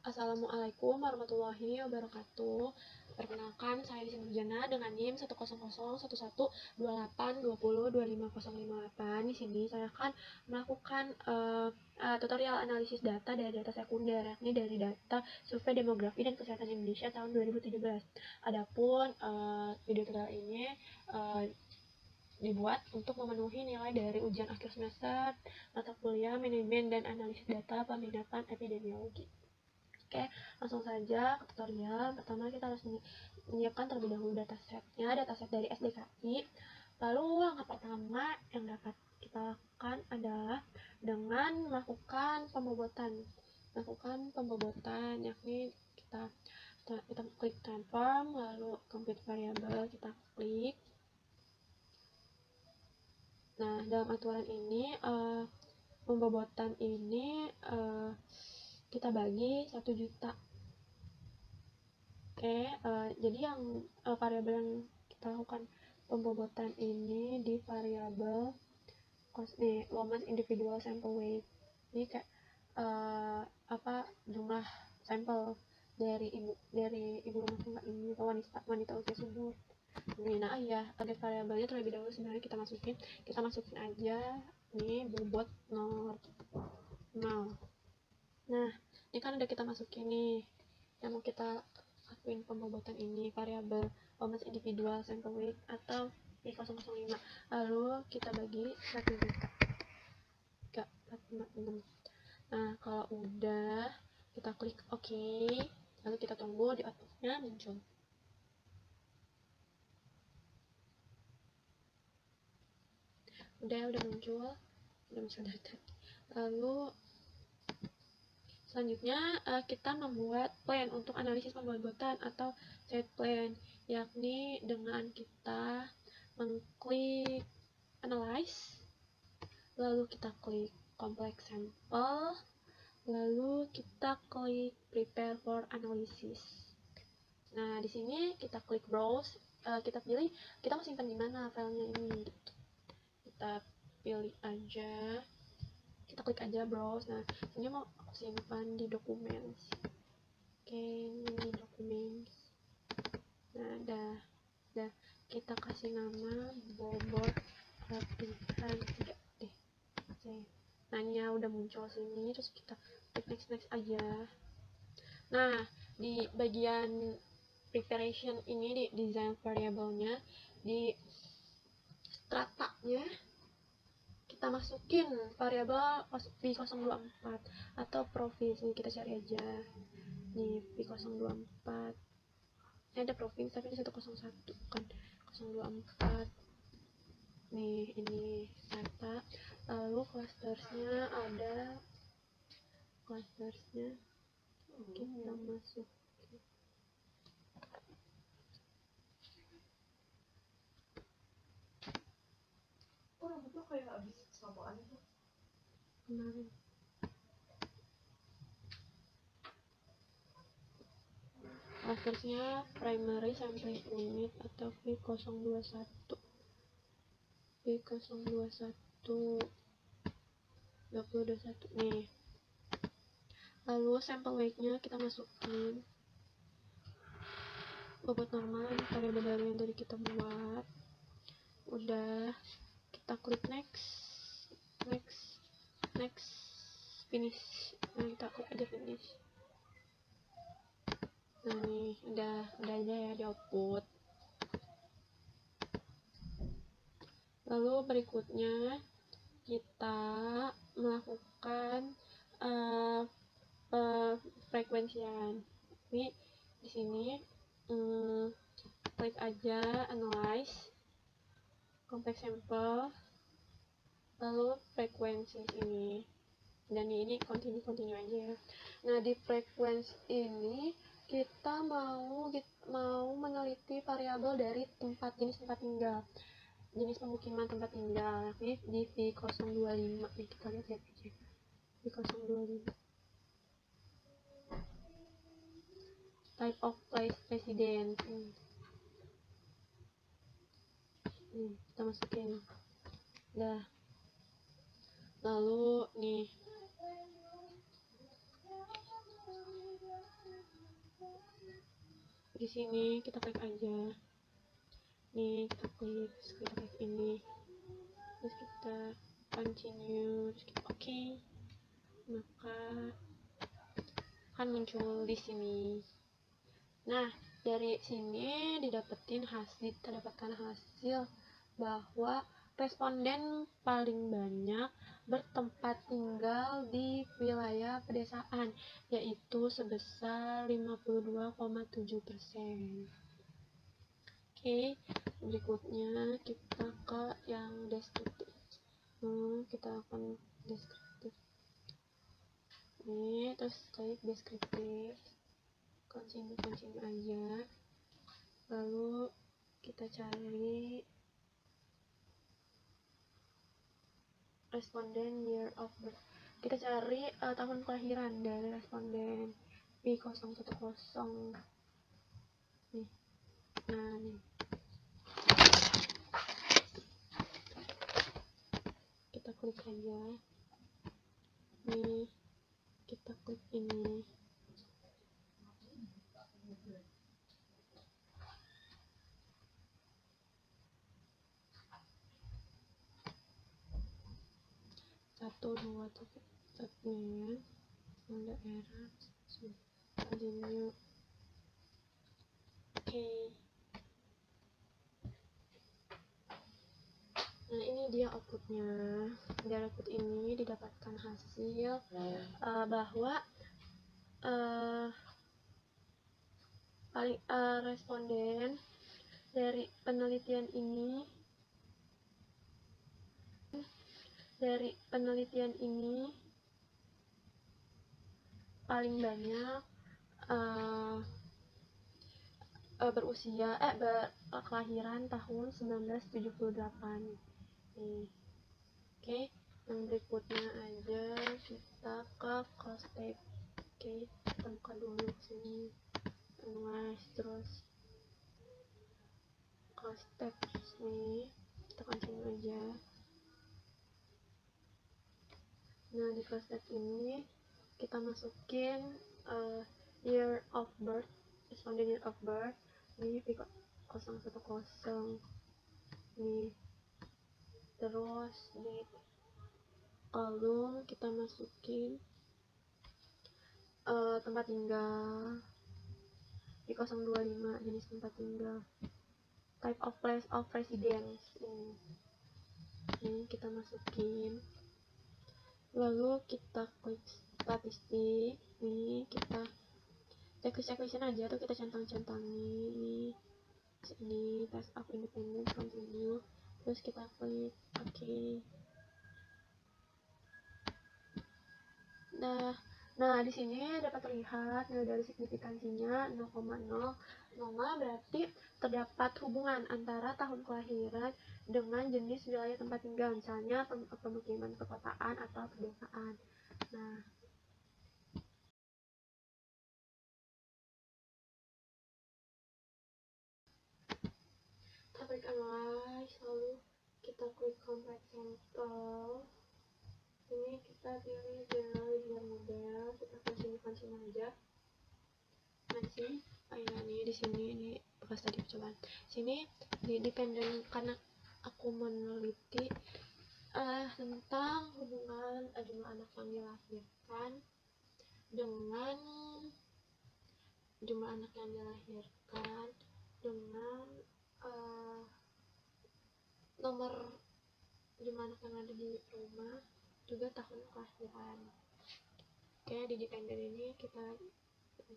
Assalamualaikum warahmatullahi wabarakatuh. Perkenalkan, saya Desi Nurjana dengan NIM 100112820250508. Di sini saya akan melakukan tutorial analisis data dari data sekunder, yakni dari data survei demografi dan kesehatan Indonesia tahun 2017. Adapun video tutorial ini dibuat untuk memenuhi nilai dari ujian akhir semester mata kuliah manajemen dan analisis data peminatan epidemiologi. Oke, langsung saja ke tutorial. Pertama kita harus menyiapkan terlebih dahulu datasetnya, dataset dari SDKI. Lalu langkah pertama yang dapat kita lakukan adalah dengan melakukan pembobotan, yakni kita klik transform, lalu compute variable kita klik. Nah, dalam aturan ini pembobotan ini kita bagi 1 juta. Oke, jadi yang variabel yang kita lakukan pembobotan ini di variabel Lowest individual sample weight. Ini kayak jumlah sampel dari ibu rumah tangga ini atau wanita usia subur. Nah ya, target variabelnya terlebih dahulu sebenarnya kita masukin aja nih bobot 0. Nah, ini kan udah kita masukin nih yang mau kita lakuin pembobotan ini, variabel lowest individual sample weight atau P005. Lalu kita bagi 1 juta 3,456. Nah, kalau udah kita klik OK, lalu kita tunggu di outputnya muncul. Udah muncul dari tadi. Lalu selanjutnya kita membuat plan untuk analisis pembobotan atau set plan, yakni dengan kita mengklik analyze, lalu kita klik complex sample, lalu kita klik prepare for analysis. Nah, di sini kita klik browse, kita pilih kita mau simpan di mana filenya ini. Kita pilih aja, kita klik aja browse. Nah, ini mau aku simpan di documents. Oke, ini documents. Nah, dah kita kasih nama bobot latihan 3D. Oke. Nah, ini ya udah muncul sini, terus kita klik next aja. Nah, di bagian preparation ini di design variabelnya, di stratanya kita masukin variabel P024 atau province. Ini kita cari aja nih P024. Ini ada province tapi ini 101 bukan 024. Nih ini data. Lalu clustersnya ada kita masuk. Rambutnya kayak habis samaan itu kemarin. Clustersnya primary sampling unit atau P021 nih. Lalu sample weight-nya kita masukin bobot normal variabel baru yang tadi kita buat. Udah, kita klik next, finish. Nah, kita klik aja finish. Nah, nih udah aja ya di output. Lalu berikutnya kita melakukan frekuensian. Ini di sini klik aja analyze complex sample, lalu frekuensi ini, dan ini continue aja ya. Nah, di frekuensi ini kita mau meneliti variabel dari jenis tempat tinggal, jenis pemukiman tempat tinggal, yakni di P025. Nih, kita lihat aja P025. Type of place resident. Nih, kita masukin. Dah. Lalu nih di sini kita klik aja nih, kita klik ini, terus kita continue, terus kita oke, maka akan muncul di sini. Nah, dari sini kita dapatkan hasil bahwa responden paling banyak bertempat tinggal di wilayah pedesaan, yaitu sebesar 52,7%. Oke, berikutnya kita ke yang deskriptif. Kita akan deskriptif. Nih, terus klik deskriptif. Continue aja. Lalu kita cari responden year of birth. Kita cari tahun kelahiran dari responden B010 nih. Nah, nih kita klik aja nih, kita klik ini. Satu dua tiga satunya yang daerah continue. Oke. Nah, ini dia outputnya. Dari output ini didapatkan hasil bahwa responden dari penelitian ini paling banyak berkelahiran tahun 1978 nih. Oke, yang berikutnya aja kita ke cost tab. Oke, kita buka dulu sini analyze, terus cost tab nih, kita continue aja. Nah, di cost tab ini kita masukin year of birth, responden year of birth ini P010 nih, terus di kolom kita masukin tempat tinggal P025, jenis tempat tinggal, type of place of residence ini kita masukin. Lalu kita klik statistik nih, kita checklist aja tuh, kita centang-centangin nih sini, test of independent, continue, terus kita klik oke. Nah, di sini dapat terlihat dari signifikansinya 0,0. Berarti terdapat hubungan antara tahun kelahiran dengan jenis wilayah tempat tinggal, misalnya pemukiman perkotaan atau pedesaan. Nah, kita klik analyze, lalu kita klik compare sample. Ini kita pilih general linear model, kita continue aja. Masih nih di sini, ini bekas tadi percobaan. Sini di dependent, karena aku meneliti tentang hubungan jumlah anak yang dilahirkan dengan nomor jumlah anak yang ada di rumah, juga tahun kelahiran. Oke, di dependent ini kita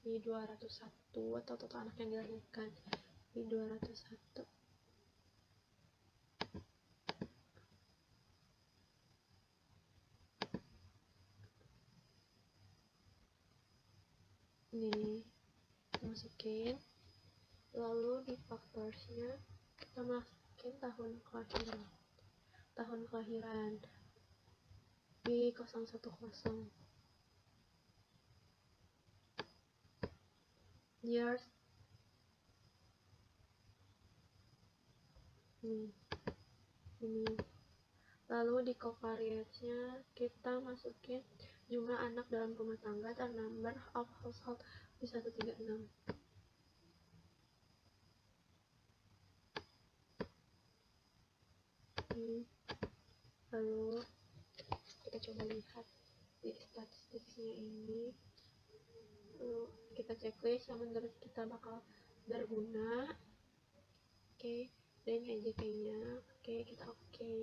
di 201 atau total anak yang dilahirkan di 201. Nih, masukin, lalu di faktorsnya kita masukin tahun kelahiran B010 years nih, ini. Lalu di covariance-nya kita masukin jumlah anak dalam rumah tangga dan number of household di 136. ini. Lalu kita coba lihat di statistiknya ini. Lalu kita checklist yang menurut kita bakal berguna. Oke, dan EJK-nya. Oke, kita oke.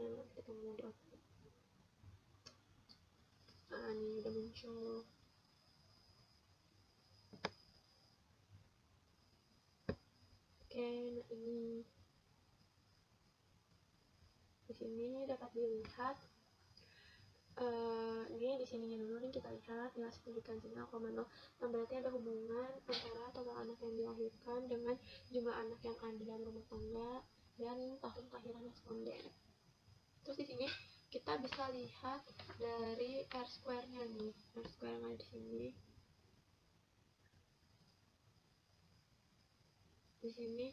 Nah, kita tunggu di output. Nah, ini udah muncul. Oke, nah ini di sini dapat dilihat. Ini di sininya dulu nih, kita lihat nilai signifikansinya 0,0. Nah, berarti ada hubungan antara total anak yang dilahirkan dengan jumlah anak yang ada dalam rumah tangga dan tahun kelahiran responden. Terus di sini kita bisa lihat dari R square-nya nih, R square yang ada di sini. Di sini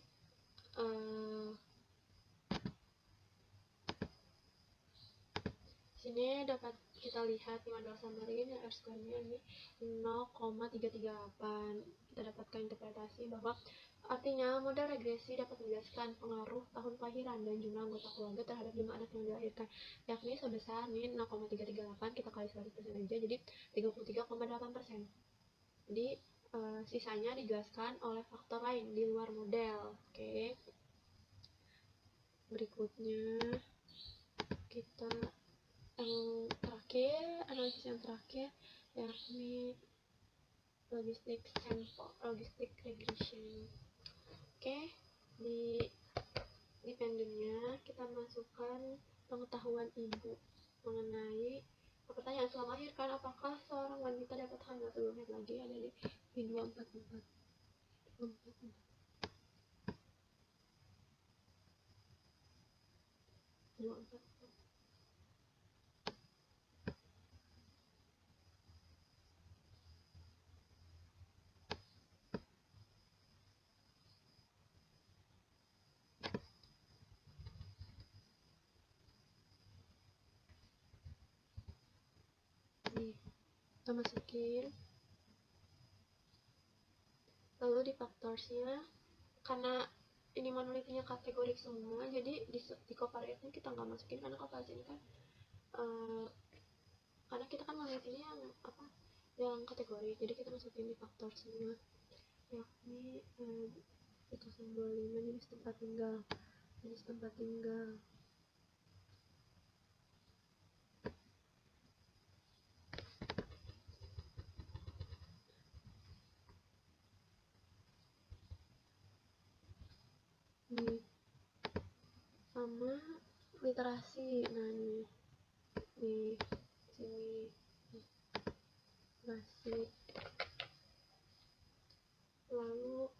sini dapat kita lihat nih modal samarin yang R square-nya ini 0,338. Kita dapatkan interpretasi bahwa artinya model regresi dapat menjelaskan pengaruh tahun kelahiran dan jumlah anggota keluarga terhadap jumlah anak yang dilahirkan, yakni sebesar nih 0,338, kita kali 100% aja, jadi 33,8%. Jadi sisanya dijelaskan oleh faktor lain di luar model. Oke. Berikutnya kita analisis yang terakhir yakni logistic sample, logistic regression. Oke, di dependennya kita masukkan pengetahuan ibu mengenai pertanyaan setelah melahirkan, apakah seorang wanita dapat hamil sebelum head lagi, ada di video 44. Kita masukin, lalu di faktorsnya, karena ini monolitnya kategorik semua, jadi di comparative kita nggak masukin, karena comparative ini kan karena kita kan monolit ini yang kategori, jadi kita masukin di faktor semua, yakni 1025 jenis tempat tinggal. Sama literasi. Nah, nih di sini literasi. Lalu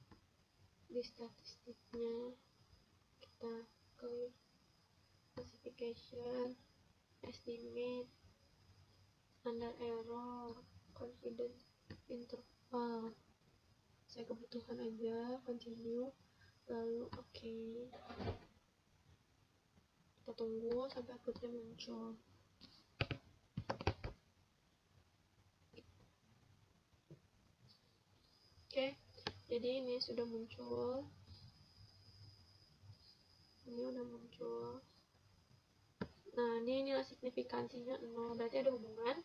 di statistiknya kita klik classification, estimate, standard error, confidence interval. Saya kebutuhan aja, continue, lalu oke. Kita tunggu sampai outputnya muncul. Oke, jadi ini sudah muncul. Nah, ini nilai signifikansinya 0, berarti ada hubungan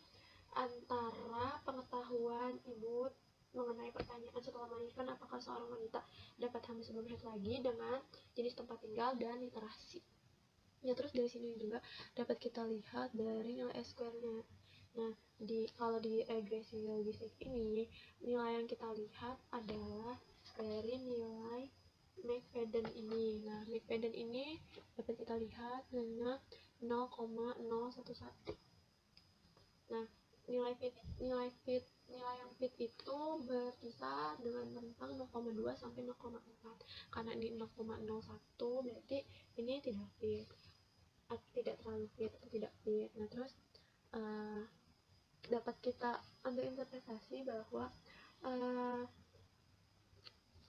antara pengetahuan ibu mengenai pertanyaan setelah melahirkan, apakah seorang wanita dapat hamil sebelum head lagi, dengan jenis tempat tinggal dan literasi. Ya, terus dari sini juga dapat kita lihat dari nilai S-square-nya. Nah, kalau di regresi logistik ini, nilai yang kita lihat adalah dari nilai McFadden ini. Nah, McFadden ini dapat kita lihat dengan 0,011. Nah, nilai yang fit itu berkisar dengan rentang 0,2 sampai 0,4. Karena di 0,01 berarti ini tidak fit, tidak terlalu fit atau tidak fit. Nah, terus dapat kita ambil interpretasi bahwa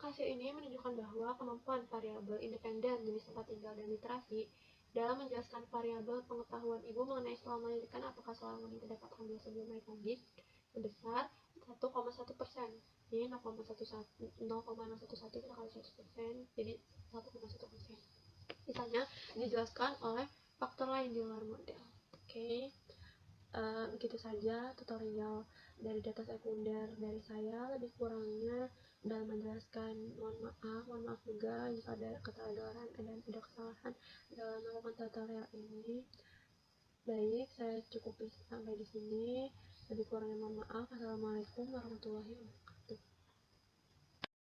hasil ini menunjukkan bahwa kemampuan variabel independen jenis tempat tinggal dan literasi dalam menjelaskan variabel pengetahuan ibu mengenai setelah melahirkan apakah seorang wanita dapat hamil sebelum naik lagi sebesar 1,1%. Ini 0,011 kita kali 100%, jadi 1,1%. misalnya dijelaskan oleh faktor lain di luar model. Oke. Begitu saja tutorial dari data sekunder dari saya. Lebih kurangnya dalam menjelaskan, mohon maaf juga jika ada kesalahan dan ada kesalahan dalam melakukan tutorial ini. Baik, saya cukup sampai di sini. Lebih kurangnya mohon maaf. Assalamualaikum warahmatullahi wabarakatuh.